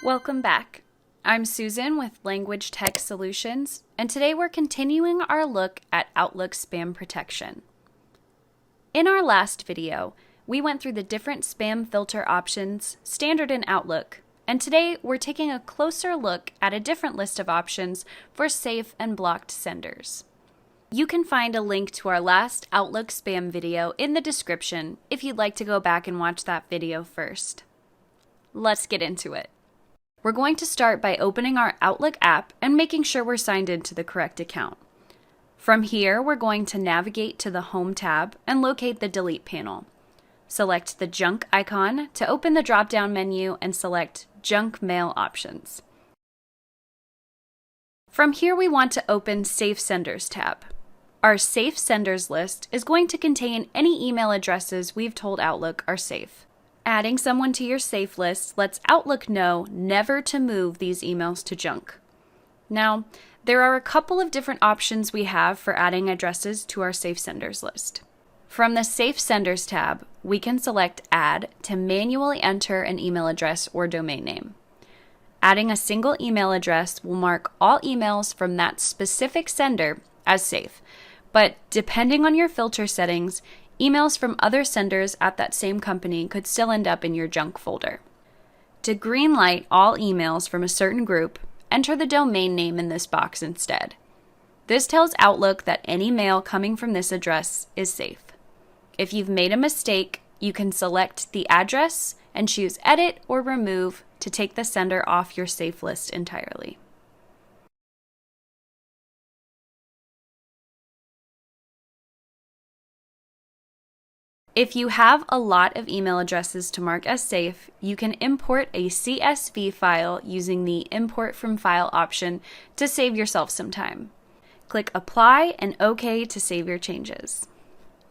Welcome back. I'm Susan with Language Tech Solutions, and today we're continuing our look at Outlook spam protection. In our last video, we went through the different spam filter options standard in Outlook, and today we're taking a closer look at a different list of options for safe and blocked senders. You can find a link to our last Outlook spam video in the description if you'd like to go back and watch that video first. Let's get into it. We're going to start by opening our Outlook app and making sure we're signed into the correct account. From here, we're going to navigate to the Home tab and locate the Delete panel. Select the junk icon to open the drop-down menu and select Junk Mail Options. From here, we want to open Safe Senders tab. Our Safe Senders list is going to contain any email addresses we've told Outlook are safe. Adding someone to your safe list lets Outlook know never to move these emails to junk. Now, there are a couple of different options we have for adding addresses to our Safe Senders list. From the Safe Senders tab, we can select Add to manually enter an email address or domain name. Adding a single email address will mark all emails from that specific sender as safe, but depending on your filter settings, emails from other senders at that same company could still end up in your junk folder. To greenlight all emails from a certain group, enter the domain name in this box instead. This tells Outlook that any mail coming from this address is safe. If you've made a mistake, you can select the address and choose Edit or Remove to take the sender off your safe list entirely. If you have a lot of email addresses to mark as safe, you can import a CSV file using the Import from File option to save yourself some time. Click Apply and OK to save your changes.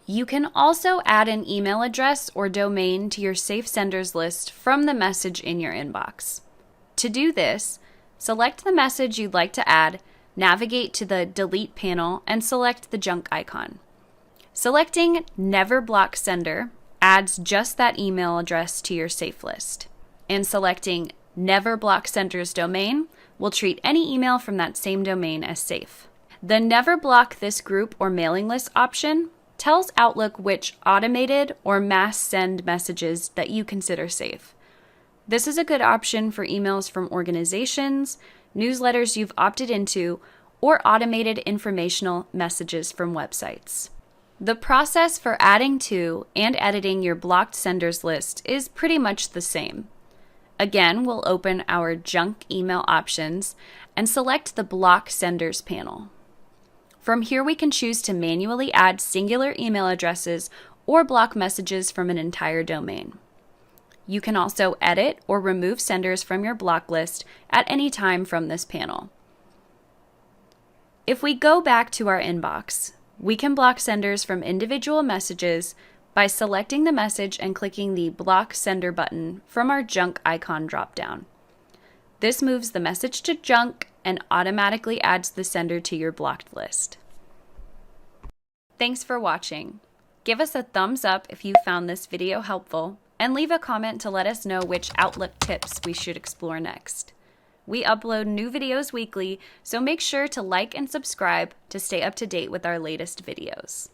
You can also add an email address or domain to your Safe Senders list from the message in your inbox. To do this, select the message you'd like to add, navigate to the Delete panel, and select the junk icon. Selecting Never Block Sender adds just that email address to your safe list, and selecting Never Block Sender's domain will treat any email from that same domain as safe. The Never Block This Group or Mailing List option tells Outlook which automated or mass send messages that you consider safe. This is a good option for emails from organizations, newsletters you've opted into, or automated informational messages from websites. The process for adding to and editing your blocked senders list is pretty much the same. Again, we'll open our junk email options and select the Block Senders panel. From here, we can choose to manually add singular email addresses or block messages from an entire domain. You can also edit or remove senders from your block list at any time from this panel. If we go back to our inbox, we can block senders from individual messages by selecting the message and clicking the Block Sender button from our junk icon dropdown. This moves the message to junk and automatically adds the sender to your blocked list. Thanks for watching. Give us a thumbs up if you found this video helpful, and leave a comment to let us know which Outlook tips we should explore next. We upload new videos weekly, so make sure to like and subscribe to stay up to date with our latest videos.